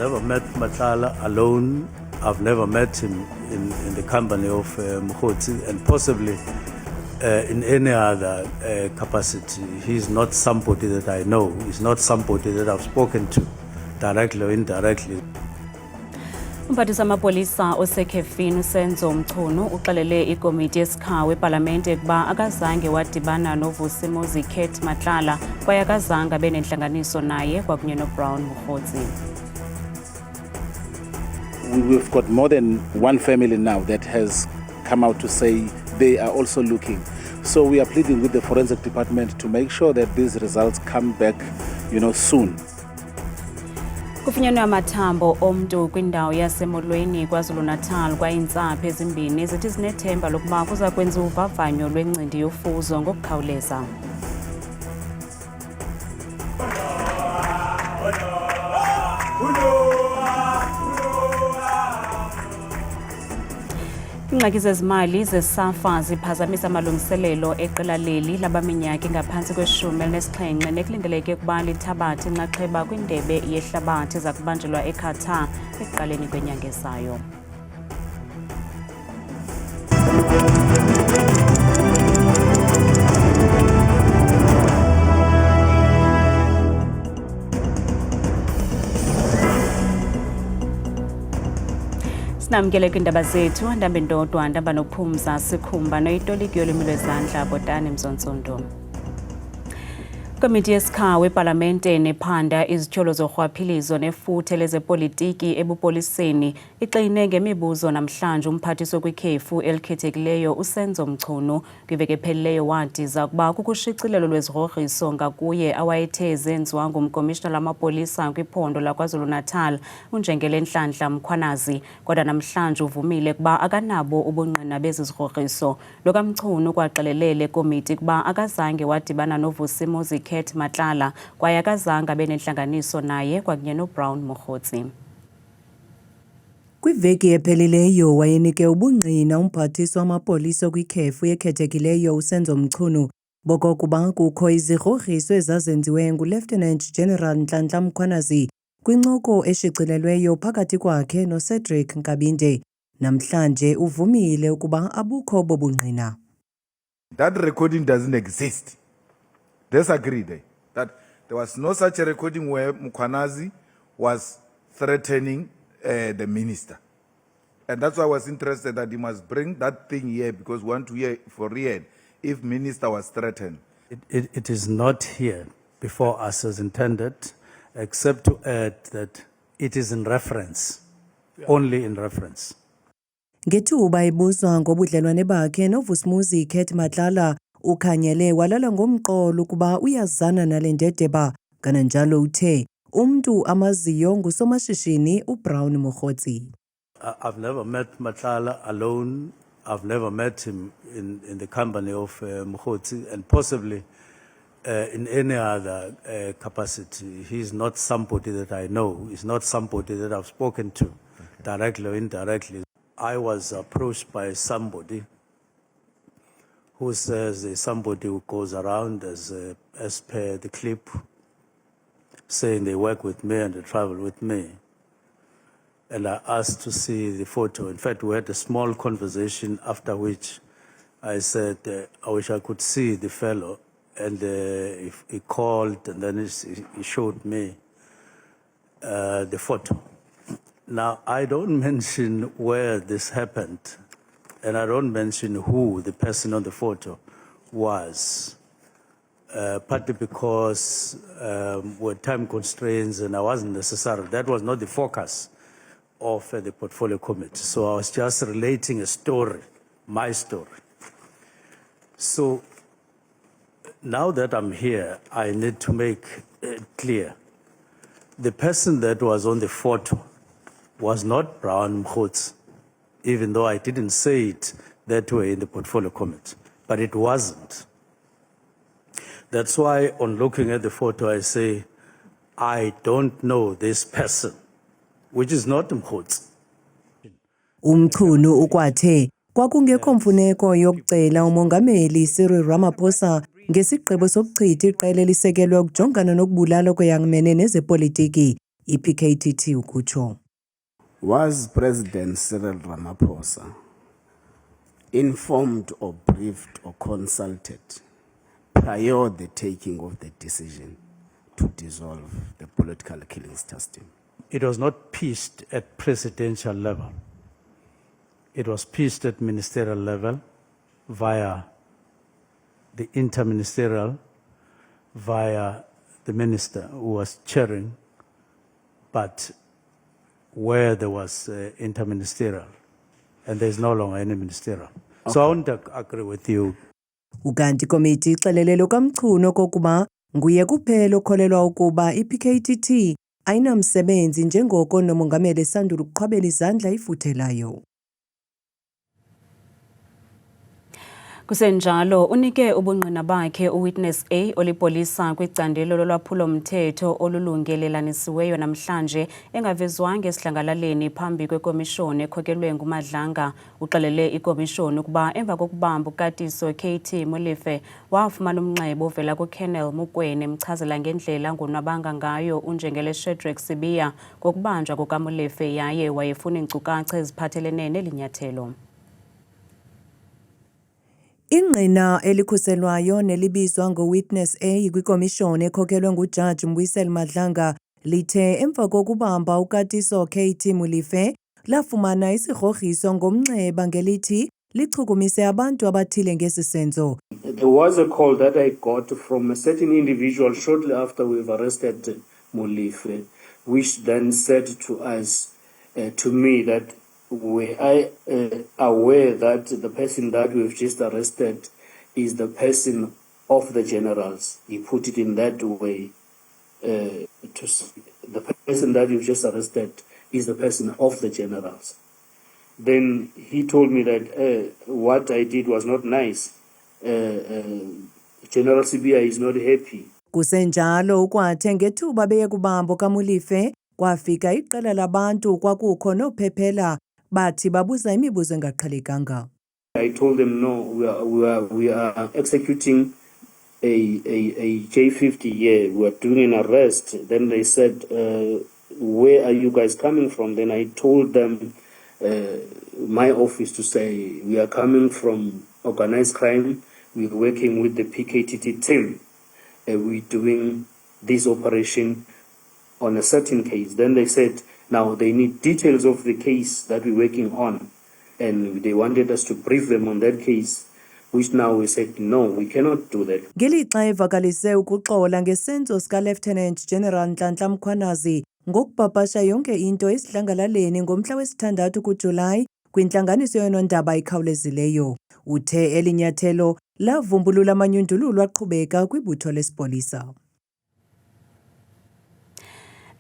never met Matlala alone. I've never met him in the company of Mkhotsi, and possibly in any other capacity. He's not somebody that I know. He's not somebody that I've spoken to, directly or indirectly. Umphathisi wamapolisa osekhefini uSenzo Mchunu uxelele ikomiti yesikhawu eParlamente ukuba akazange wadibana noVusimuzi Kate Matlala kwaye akazange abe nenhlanganiso naye kwakunye noBrown Mkhotsi. We've got more than one family now that has come out to say they are also looking. So we are pleading with the forensic department to make sure that these results come back, soon. Kufunyanwe amathambo omntu kwindawo yaseMolweni KwaZulu-Natal kwayintsapho ezimbini ezithi zinethemba lokuba kuza kwenza uvavanyo lwencindi yofuzo ngokukhawuleza. Ingxaki zezimali zeSAFA ziphazamisa amalungiselelo eqela leli labaminyaka engaphansi kwe-17 nekulindeleke ukuba lithabathe inxaxheba kwindebe yehlabathi eza kubanjelwa eQatar ekuqaleni kwenyanga ezayo. Sinamkele kwindaba zethu ndaba ndodwa ndaba nophumza sikhumba noyitoliki yolwimi lwezandla Botani Mzonsondo. Komiti yesikhawu eParlamente nephanda izityholo zorhwaphilizo nefuthe lezepolitiki ebupoliseni ixine ngemibuzo namhlanje umphathiso kwikhefu elikhethekileyo uSenzo Mchunu kwiveki ephelileyo wadiza ukuba kukushicilelo lwezigrogriso ngakuye awayethe zenziwa ngumkomishina lamapolisa kwiphondo laKwaZulu-Natal uNjengele Nhlanhla Mkhwanazi, kodwa namhlanje uvumile ukuba akanabo ubungqina bezi zigrogriso. Lokamchunu kwaxelelele komiti ukuba akazange wadibana noVusimuzi Kate Matlala kwaye akazange abe nenhlanganiso naye kwakunye noBrown Mkhotsi. Kwiveki ephelileyo wayenike ubungqina umphathiswa wamapolisa kwikhefu ekhethekileyo uSenzo Mchunu bokokuba kukho izigrogriso ezazenziwe nguLieutenant General Nhlanhla Mkhwanazi kwincoko eshicilelweyo phakathi kwakhe noCedric Nkabinde. Namhlanje uvumile ukuba abukho bobungqina. That recording doesn't exist. Disagreed that there was no such a recording where Mkhwanazi was threatening the minister. And that's why I was interested that he must bring that thing here, because we want to hear for real if minister was threatened. It is not here before us as intended, except to add that it is in reference, only in reference. Ngethuba ibuzwa ngobudlelwane bakhe noVusimuzi Kate Matlala, ukhanyele walala ngomqolo ukuba uyazana nale ndedeba, kananjalo uthe umntu amaziyo ngusomashishini uBrown Mkhotsi. I've never met Matlala alone. I've never met him in the company of Mkhotsi, and possibly in any other capacity. He's not somebody that I know. He's not somebody that I've spoken to, directly or indirectly. I was approached by somebody who says there's somebody who goes around as per the clip, saying they work with me and they travel with me. And I asked to see the photo. In fact, we had a small conversation, after which I said, I wish I could see the fellow. And he called, and then he showed me the photo. Now, I don't mention where this happened, and I don't mention who the person on the photo was, partly because were time constraints and I wasn't necessary. That was not the focus of the portfolio committee. So I was just relating a story, my story. So now that I'm here, I need to make it clear. The person that was on the photo was not Brown Mkhotsi, even though I didn't say it that way in the portfolio committee, but it wasn't. That's why on looking at the photo, I say, I don't know this person, which is not Mkhotsi. Umchunu ukwathe kwakungekho mfuneko yokucela umongameli Cyril Ramaphosa ngesigqibo sokuchitha iqela elisekelwe ukujongana nokubulala kweyangmene nezepolitiki i-PKTT ukutsho. Was President Cyril Ramaphosa informed or briefed or consulted prior the taking of the decision to dissolve the political killings task team? It was not pitched at presidential level. It was pitched at ministerial level via the interministerial, via the minister who was chairing, but where there was interministerial, and there's no longer any ministerial. Okay. So I won't agree with you. Ukanti komiti ixelele lo kaMchunu kokuba nguye kuphela okholelwa ukuba i-PKTT ayinamsebenzi njengoko nomongameli esandula ukuqhwabela izandla ifuthe layo. Kusenjalo unike ubungqina bakhe uwitness A olipolisa kwicandelo lolwaphulo mthetho olulungelelanisiweyo namhlanje engavezwanga esidlangalaleni phambi kwekomishoni ekhokelwe nguMadlanga. Uxelele ikomishoni ukuba emva kokubamba ukatiso KT Molefe wafumana umnxeba ovela kuKennel Mukwene emchazela ngendlela ngonwabanga ngayo unjengele Shadrack Sibiya kokubanjwa kukaMolefe yaye wayefuna inkcukacha eziphathelene nelinyathelo. Ingqina elikhuselwayo nelibizwa ngowitness A kwikomishoni ekhokelwe nguJaji Mbuyiseli Madlanga lithe emva kokubamba ukatiso KT Molefe lafumana isigrogriso ngomnxeba ngelithi lichukumise abantu abathile ngesisenzo. There was a call that I got from a certain individual shortly after we've arrested Molefe, which then said to us, to me, that were I aware that the person that we've just arrested is the person of the generals. He put it in that way. The person that you've just arrested is the person of the generals. Then he told me that what I did was not nice. General Sibiya is not happy. Kusenjalo ukwathe ngethuba beye kubambo kaMolefe kwafika iqela labantu kwakukho nophephela bathi babuza imibuzo engaqhelekanga. I told them no, we are executing a J50 here. We are doing an arrest. Then they said, where are you guys coming from? Then I told them my office to say we are coming from organized crime. We're working with the PKTT team. We're doing this operation on a certain case. Then they said, now they need details of the case that we're working on, and they wanted us to brief them on that case, which now we said, no, we cannot do that. Ngelixa evakalise ukuxola ngesenzo sika Lieutenant General Nhlanhla Mkhwanazi ngokupapasha yonke into esidlangalaleni ngomhla wesithandathu kuJulayi kwintlanganiso yonondaba ikhawulezileyo. Uthe elinyathelo lavumbulula amanyundululo aqhubeka kwibutho lesipolisa.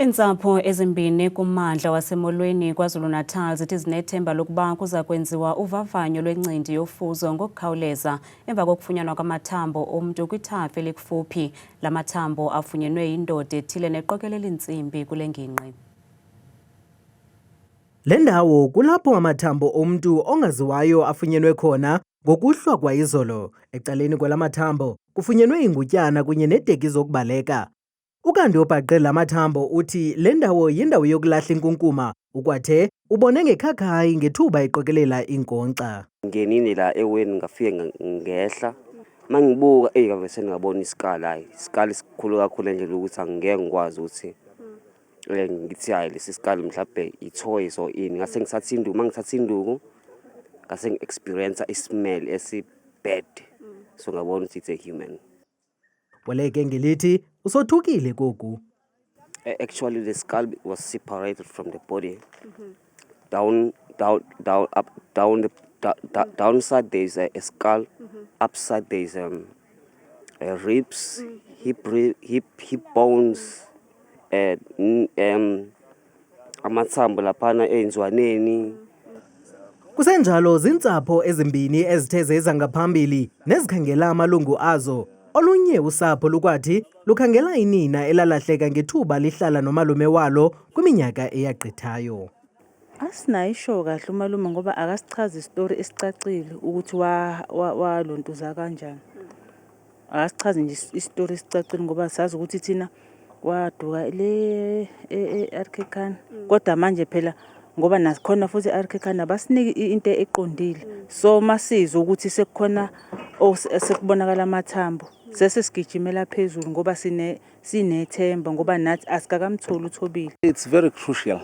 Iintsapho ezimbini kummandla wasemolweni KwaZulu-Natal zithi zinethemba lokuba kuza kwenziwa uvavanyo lwencindi yofuzo ngokukhawuleza emva kokufunyanwa kwamathambo omntu kwithafa elikufuphi. La mathambo afunyenwe yindoda ethile neqokelela intsimbi kule ngingqi. Le ndawo kulapho amathambo omntu ongaziwayo afunyenwe khona ngokuhlwa kwayizolo. Ecaleni kwelamathambo kufunyenwe ingutyana kunye nedeki zokubaleka. Ukanti obhaqe la mathambo uthi le ndawo yindawo yokulahla inkunkuma ukwathe ubone ngekhakhayi ngethuba eqokelela inkonxa. Ngenini la eweni ngafike ngehla mangibuka ngavese ngabona isikali. Hayi isikali sikhulu kakhulu nje ukuthi angeke ngikwazi ukuthi ngithi hayi lesi sikali mhlawumbe ithoyi so ini ngase ngithatha induku mangithatha induku ngase ngi-experience ismell esi-bad so ngabona ukuthi it's a human. Boleke ngelithi usothukile koku. Actually the skull was separated from the body. Downside there is a skull, upside there is ribs, hip bones, amathambo laphana enzwaneni. Kusenjalo zintsapho ezimbini ezithe zeza ngaphambili nezikhangela amalungu azo. Olunye usapho lukwathi lukhangela inina elalahleka ngethuba lihlala nomalume walo kwiminyaka eyagqithayo. Asinayisho kahle umalume ngoba akasichaza istory esicacile ukuthi walontuza kanjani. Akasichaza nje istory esicacile ngoba sazi ukuthi thina kwaduka le Arkekana kodwa manje phela ngoba nasikhona futhi Arkekana abasiniki into eqondile so masizwe ukuthi sekukhona sekubonakala amathambo sesigijimela phezulu ngoba sinethemba ngoba nathi asikakamtholi uThobile. It's very crucial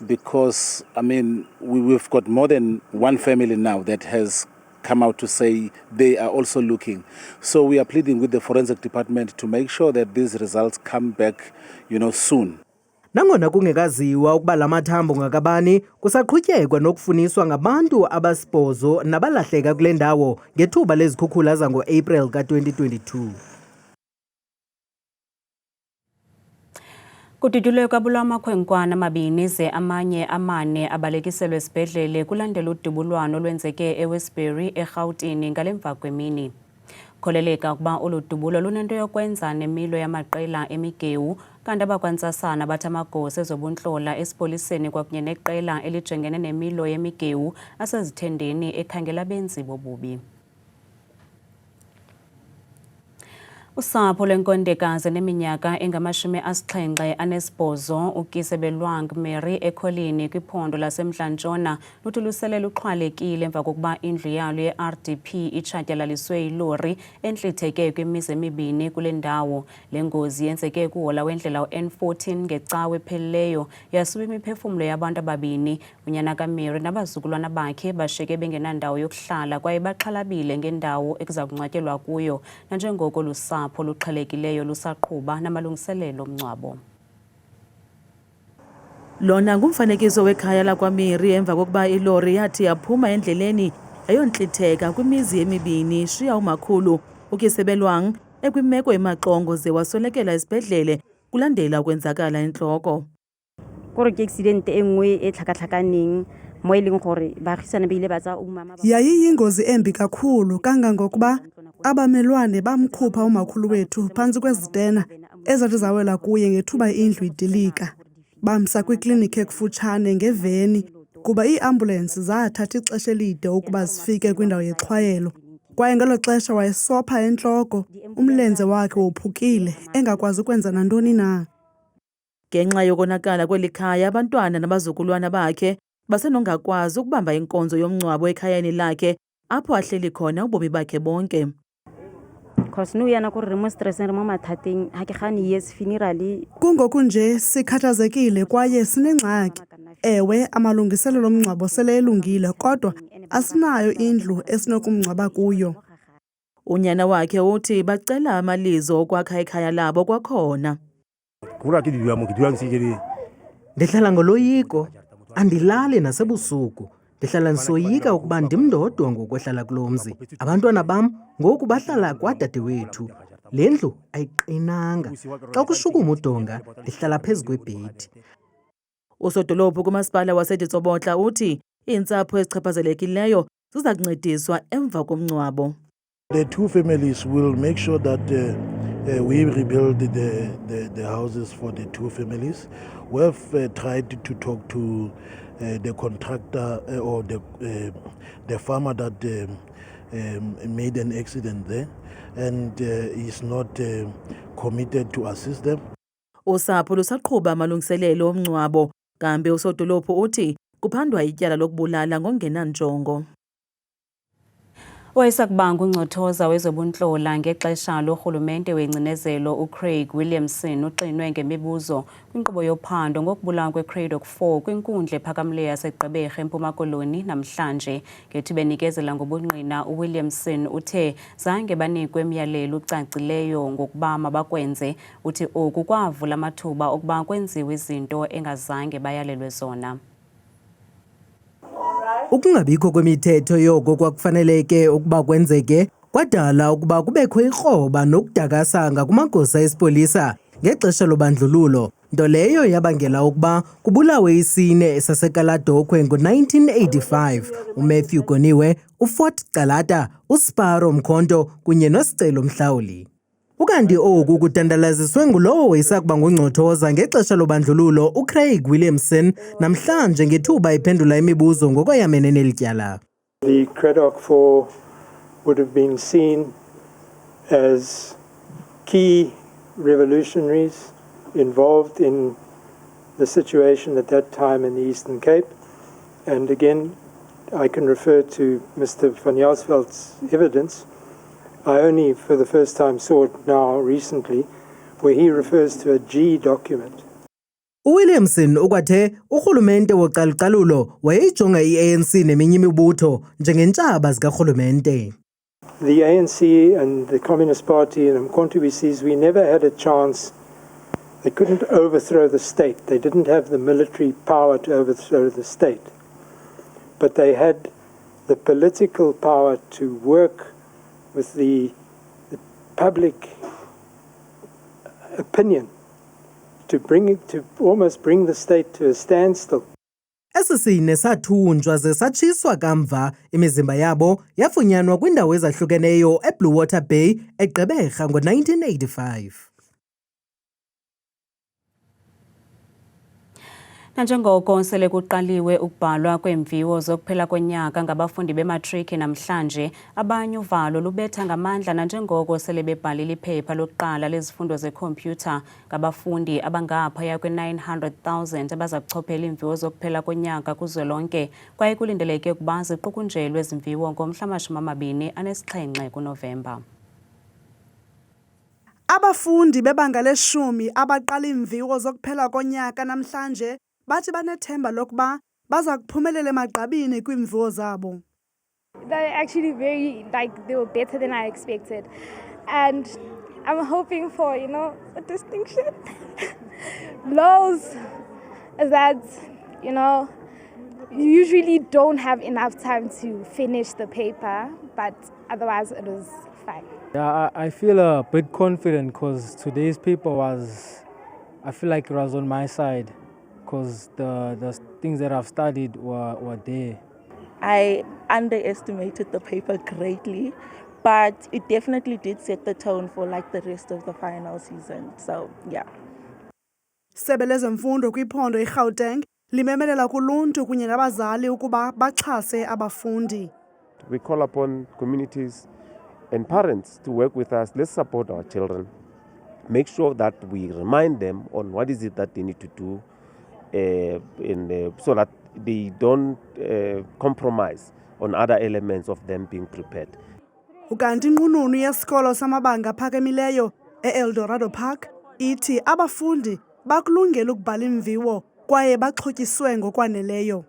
because I mean we've got more than one family now that has come out to say they are also looking. So we are pleading with the forensic department to make sure that these results come back, soon. Nangona kungekaziwa ukuba lamathambo ngakabani, kusaqhutyekwa nokufuniswa ngabantu abasibhozo nabalahleka kule ndawo ngethuba lezikhukhula zango-April ka-2022. Kudutyulwe kwabulawa amakhwenkwana amabini ze amanye amane abalekiselwe esibhedlele kulandela udubulwano olwenzeke eWestbury eRhawutini ngalemva kwemini. Kholeleka ukuba olu dubulo lunento yokwenza nemilo yamaqela emigewu kanti abakwantsasana bathi amagosa ezobuntlola esipoliseni kwakunye neqela elijengene nemilo yemigewu asezithendeni ekhangela abenzi bobubi. Usapho lwenkondekazi neminyaka engama-78 uKisebelwang Mary ekholini kwiphondo laseMntla-Ntshona luthi lusele luxhwalekile emva kokuba indlu yalo ye-RDP itshatyalaliswe yilori entlitheke kwimizi emibini kule ndawo. Le ngozi yenzeke kuhola wendlela u-N14 ngecawe ephelileyo yasuba imiphefumlo yabantu ababini. Unyana kaMary nabazukulwana bakhe bashiyeke bengenandawo yokuhlala kwaye baxhalabile ngendawo ekuza kungcwatyelwa kuyo nanjengoko lusapho luxhelekileyo lusaqhuba namalungiselelo omngcwabo. Lona ngumfanekiso wekhaya lakwaMary emva kokuba ilori yathi yaphuma endleleni yayontlitheka kwimizi emibini ishiya umakhulu uKisebelwang ekwimeko emaxongo ze waswelekela esibhedlele kulandela ukwenzakala entloko. Kore ke accident engwe e tlhakatlhakaneng mo eleng gore baagisane ba ile ba tsa umama. Yayiyingozi embi kakhulu kangangokuba abamelwane bamkhupha umakhulu wethu phantsi kwezitena ezathi zawela kuye ngethuba indlu idilika. Bamsa kwiklinikhi ekufutshane ngeveni kuba ii-ambulensi zathatha ixesha elide ukuba zifike kwindawo yexhwayelo. Kwaye ngelo xesha wayesopha entloko, umlenze wakhe wophukile, engakwazi ukwenza nantoni na. Ngenxa yokonakala kweli khaya, abantwana nabazukulwana bakhe basenongakwazi ukubamba inkonzo yomngcwabo ekhayeni lakhe apho ahleli khona ubomi bakhe bonke. Kungoku nje sikhathazekile kwaye sinengxaki. Ewe, amalungiselelo omngcwabo sele elungile kodwa asinayo indlu esinokumngcwaba kuyo. Unyana wakhe uthi bacela amalizo okwakha ekhaya labo kwakhona. Ndihlala ngoloyiko, andilali nasebusuku. Ndihlala ndisoyika ukuba ndimndodwa ngokwehlala kulo mzi. Abantwana bam ngoku bahlala kwadade wethu. Le ndlu ayiqinanga. Xa kushukuma udonga, ndihlala phezu kwebhedi. Usodolophu kumasipala waseDitsobotla uthi iintsapho ezichaphazelekileyo ziza kuncediswa emva komngcwabo. The two families will make sure that we rebuild the houses for the two families. We have tried to talk to the contractor or the farmer that made an accident there, and is not committed to assist them. Usapho lusaqhuba amalungiselelo omngcwabo, kambe usodolophu uthi kuphandwa ityala lokubulala ngongenanjongo. Wayesakubanga uncothoza wezobuntlola ngexesha lorhulumente wengcinezelo uCraig Williamson uxinwe ngemibuzo kwinkqubo yophando ngokubulawa kweCradoc 4 kwinkundla ephakamileyo yaseGqeberha eMpuma Koloni namhlanje. Ngethuba enikezela ngobungqina, uWilliamson uthe zange banikwe imiyalelo ucacileyo ngokuba mabakwenze. Uthi oku kwavula amathuba okuba kwenziwe izinto engazange bayalelwe zona. Ukungabikho kwemithetho yoko kwakufaneleke ukuba kwenzeke kwadala ukuba kubekho ikroba nokudakasa ngakumagosa esipolisa ngexesha lobandlululo, nto leyo yabangela ukuba kubulawe isine sasekaladokhwe ngo-1985 uMatthew Goniwe, uFort Calata, uSparo Mkhonto kunye noSicelo Mhlawuli. Ukanti oku kutandalaziswe ngulowo wayesakuba ngungcothoza ngexesha lobandlululo uCraig Williamson namhlanje ngethuba iphendula imibuzo ngokwayamene neli tyala. The Cradoc 4 would have been seen as key revolutionaries involved in the situation at that time in the Eastern Cape. And again, I can refer to Mr. van Jaarsveld's evidence. I only for the first time saw it now recently, where he refers to a G document. uWilliamson ukwathe urhulumente wocalucalulo wayeyijonga i-ANC neminye imibutho njengentshaba zikarhulumente. The ANC and the Communist Party and Umkhonto we sees, we never had a chance. They couldn't overthrow the state. They didn't have the military power to overthrow the state. But they had the political power to work with the public opinion to almost bring the state to a standstill. Esi sine sathunjwa ze satshiswa kamva imizimba yabo yafunyanwa kwindawo ezahlukeneyo eBlue Water Bay eGqeberha ngo-1985. Nanjengoko sele kuqaliwe ukubhalwa kweemviwo zokuphela konyaka ngabafundi bematriki namhlanje, abanye uvalo lubetha ngamandla nanjengoko sele bebhalile iphepha lokuqala lezifundo zekhompyutha ngabafundi abangaphaya kwe-900,000 abaza kuchophela iimviwo zokuphela konyaka kuzwelonke, kwaye kulindeleke ukuba ziqukunjelwe ezi mviwo ngomhla 27 kuNovemba. Abafundi bebanga leshumi abaqala iimviwo zokuphela konyaka namhlanje bathi banethemba lokuba baza kuphumelela emagqabini kwiimviwo zabo. They're actually they were better than I expected. And I'm hoping for, a distinction. Lows is that, you usually don't have enough time to finish the paper, but otherwise it was fine. Yeah, I feel a bit confident because today's paper I feel like it was on my side because the things that I've studied were there. I underestimated the paper greatly, but it definitely did set the tone for the rest of the final season. So, yeah. Sebe lezemfundo kwiphondo iGauteng limemelela kuluntu kunye nabazali ukuba baxhase abafundi. We call upon communities and parents to work with us. Let's support our children. Make sure that we remind them on what is it that they need to do so that they don't compromise on other elements of them being prepared. Ukanti inqununu yesikolo samabanga aphakamileyo eEldorado Park ithi abafundi bakulungela ukubhala imviwo kwaye baxhotyiswe ngokwaneleyo.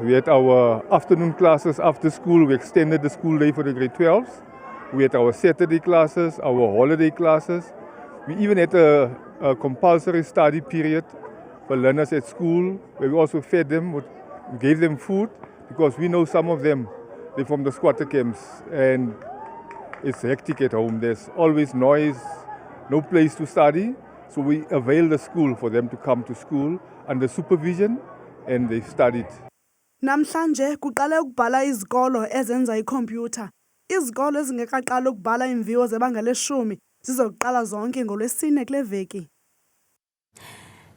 We had our afternoon classes after school. We extended the school day for the grade 12s. We had our Saturday classes, our holiday classes. We even had a compulsory study period for learners at school, where we also fed them, we gave them food, because we know some of them, they're from the squatter camps, and it's hectic at home. There's always noise, no place to study, so we avail the school for them to come to school under supervision, and they've studied. Namhlanje kuqale ukubhala izikolo ezenza ikhompyutha. Izikolo ezingekaqala ukubhala imviwo zebanga leshumi zizoqala zonke ngoLwesine kule veki.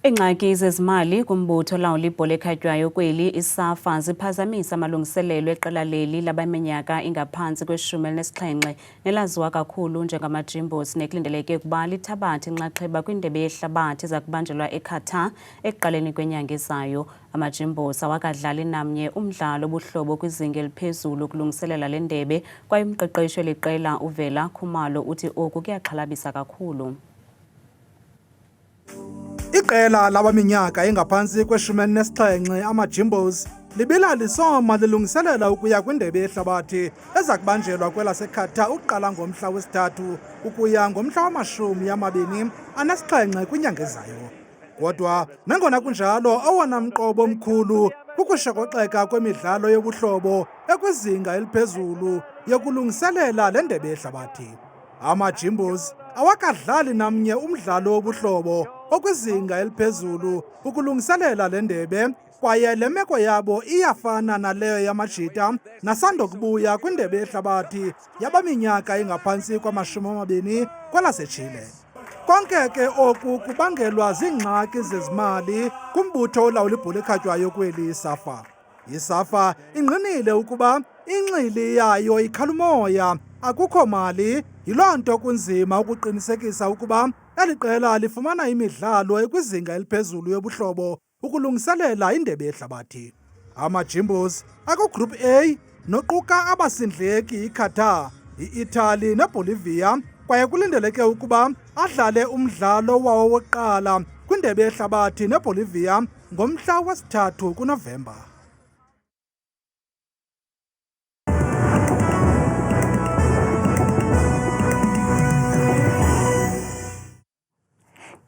Iingxaki zezimali kumbutho lawula ibhola ekhatywayo kweli iSAFA ziphazamisa amalungiselelo eqela leli labaminyaka ingaphantsi kwe-17 nelaziwa kakhulu njengamajimbosi nekulindeleke ukuba lithabathe inxaxheba kwindebe yehlabathi eza kubanjelwa eQatar ekuqaleni kwenyanga ezayo. Amajimbosi awakadlali namnye umdlalo obuhlobo kwizinga eliphezulu kulungiselela le ndebe, kwaye umqeqeshi weliqela uVela Khumalo uthi oku kuyaxhalabisa kakhulu. Iqela labaminyaka engaphansi kwe-17 amaJimbos libila lisoma lilungiselela ukuya kwindebe yehlabathi eza kubanjelwa kwelaseQatar uqala ngomhla wesi-3 ukuya ngomhla wama-27 kwinyanga ezayo. Kodwa nangona kunjalo owona mqobo omkhulu kukushokoxeka kwemidlalo yobuhlobo ekwizinga eliphezulu yokulungiselela le ndebe yehlabathi. Amajimbos awakadlali namnye umdlalo wobuhlobo okwizinga eliphezulu ukulungiselela le ndebe, kwaye le meko yabo iyafana naleyo yamajita nasandokubuya kwindebe yehlabathi yabaminyaka engaphantsi kwama-20 kwelaseChile. Konke ke oku kubangelwa ziingxaki zezimali kumbutho olawula ibhola ekhatywayo kweli iSAFA. ISAFA ingqinile ukuba inxili yayo ikhala umoya, akukho mali, yiloo nto kunzima ukuqinisekisa ukuba eli qela lifumana imidlalo ekwizinga eliphezulu yobuhlobo ukulungiselela indebe yehlabathi. Ama-Jimbos akugroup A noquka abasindleki iQatar, i-Italy neBolivia kwaye kulindeleke ukuba adlale umdlalo wawo wokuqala kwindebe yehlabathi neBolivia ngomhla wesi-3 kuNovemba.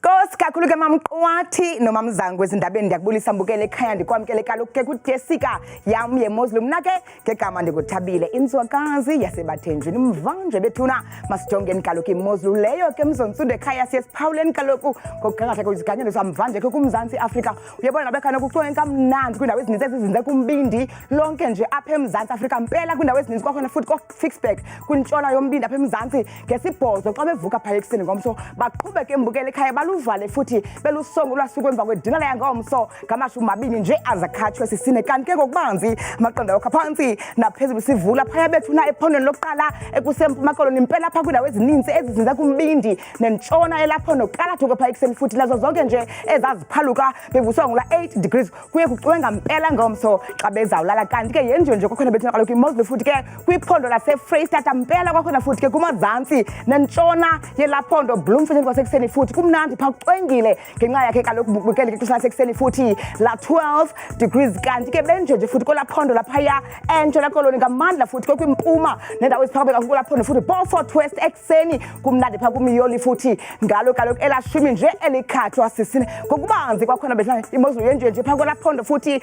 Nkosi kakhulu ke mamqwathi nomamzangu ezindabeni ndiyakubulisa mbukele ekhaya ndikwamkele kaloku ke kudesika yam yeMozulu mna ke ngegama ndikuthabile inzwakazi yasebathenjini mvanje bethuna masijongeni kaloku iMozulu leyo ke mzontsundu ekhaya siye siphawuleni kaloku ngokuqakatheka kweziganyelo zamvanje ke kuMzantsi Afrika uyabona nabekhana kuxoxe kamnandi kwiindawo ezininzi ezizinze kumbindi lonke nje apha eMzantsi Afrika mpela kwiindawo ezininzi kwakhona futhi koFixburg kwintshona yombindi apha eMzantsi ngesibhozo xa bevuka phaya ekuseni ngomso baqhubeke embukele ekhaya uvale futhi belusongo lwasuku emva kwedina yangomso ngamashumi nje azakhatshwe sisine kanti ke ngokubanzi amaqondo akho phansi naphezulu sivula phaya bethuna ephondweni lokuqala ekusempuma koloni impela pha kwindawo ezininzi ezizinze kumbindi nentshona elapho nokalathuko phaya ekuseni futhi lazo zonke nje ezaziphaluka bevuswa ngula 8 degrees kuye kucwenga mpela ngomso xa bezawulala kanti ke yenziwe nje kwakhona bethuna kaloku iMozulu futhi ke kwiphondo laseFreystata mpela kwakhona futhi ke kumazantsi nentshona yelaphondo Bloemfontein kwasekuseni futhi kumnandi phakucwengile ngenxa yakhe kaloku bukele ke ixesha sekuseni futhi la 12 degrees kanti ke benjeje futhi kolaphondo laphaya entshona koloni ngamandla futhi kwimpuma nendawo eziphakame kolaphondo futhi Beaufort West ekuseni kumnandi pha kumiyoli futhi ngalo kaloku elashumi nje elikhathwa sisine ngokubanzi kwakhona bethana iMozulu yenjeje pha kolaphondo futhi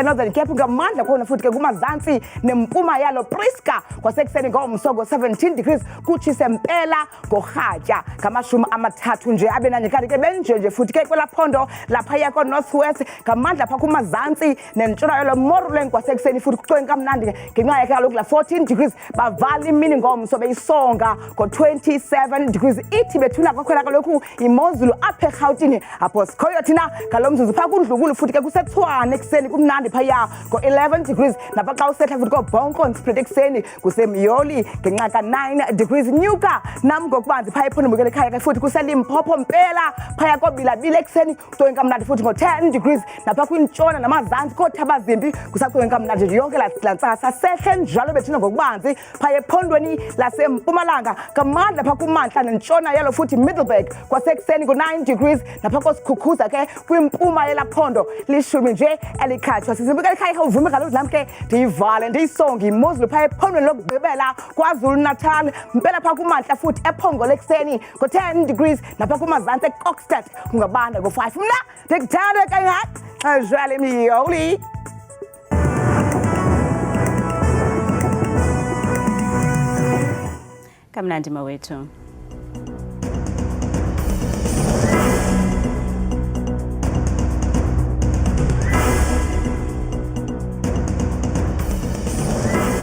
Northern Cape ngamandla khona futhi ke kumazantsi nempuma yalo Priska kwasekuseni ngomso 17 degrees kutshise mpela ngorhatya ngamashumi amathathu nje abenanye kanti ke benjeje futhi ke kwelaphondo laphaya ko-Northwest ngamandla pha kumazantsi nentshona yalo Moruleng kwasekuseni futhi kucwenga kamnandi ngenxa yakhe kaloku la 14 degrees bavala imini ngomso beyisonga ngo-27 degrees ithi bethuna kwakhona kaloku iMozulu apha eRhawutini apho sikhoyo thina ngalo mzuzu pha kundlunkulu futhi ke kuseTshwane ekuseni kumnandi phaya ngo-11 degrees napha xa usehla futhi koBonkonspruit ekuseni kusemyoli ngenxa ka-9 degrees nyuka nam ngokubanzi phaya ephondo mbukele ekhaya ke futhi kuseLimpopo mpela phaya koBilabile ekuseni kucwenga kamnandi futhi ngo-10 degrees napha kwintshona namazantsi koThabazimbi kusacwenga kamnandi nje yonke lantsasa sehle njalo bethuna ngokubanzi phaya ephondweni lasempumalanga ngamandla pha kumantla nentshona yalo futhi Middleburg kwasekuseni ngo-9 degrees napha kosikhukhuza ke kwimpuma yelaphondo lishumi nje elikhathwa sizimbukela ekhaya uvume kaloku nam ke ndiyivale ndiyisonge iMozulu phaya ephondweni lokugqibela KwaZulu Natal mpela pha kumantla futhi ePhongolo ekuseni ngo-10 degrees napha kumazantsi eKokstad kungabanda ngo-5 mna ndikuthanda kangaka ajwale miyoli kamnandi mawethu.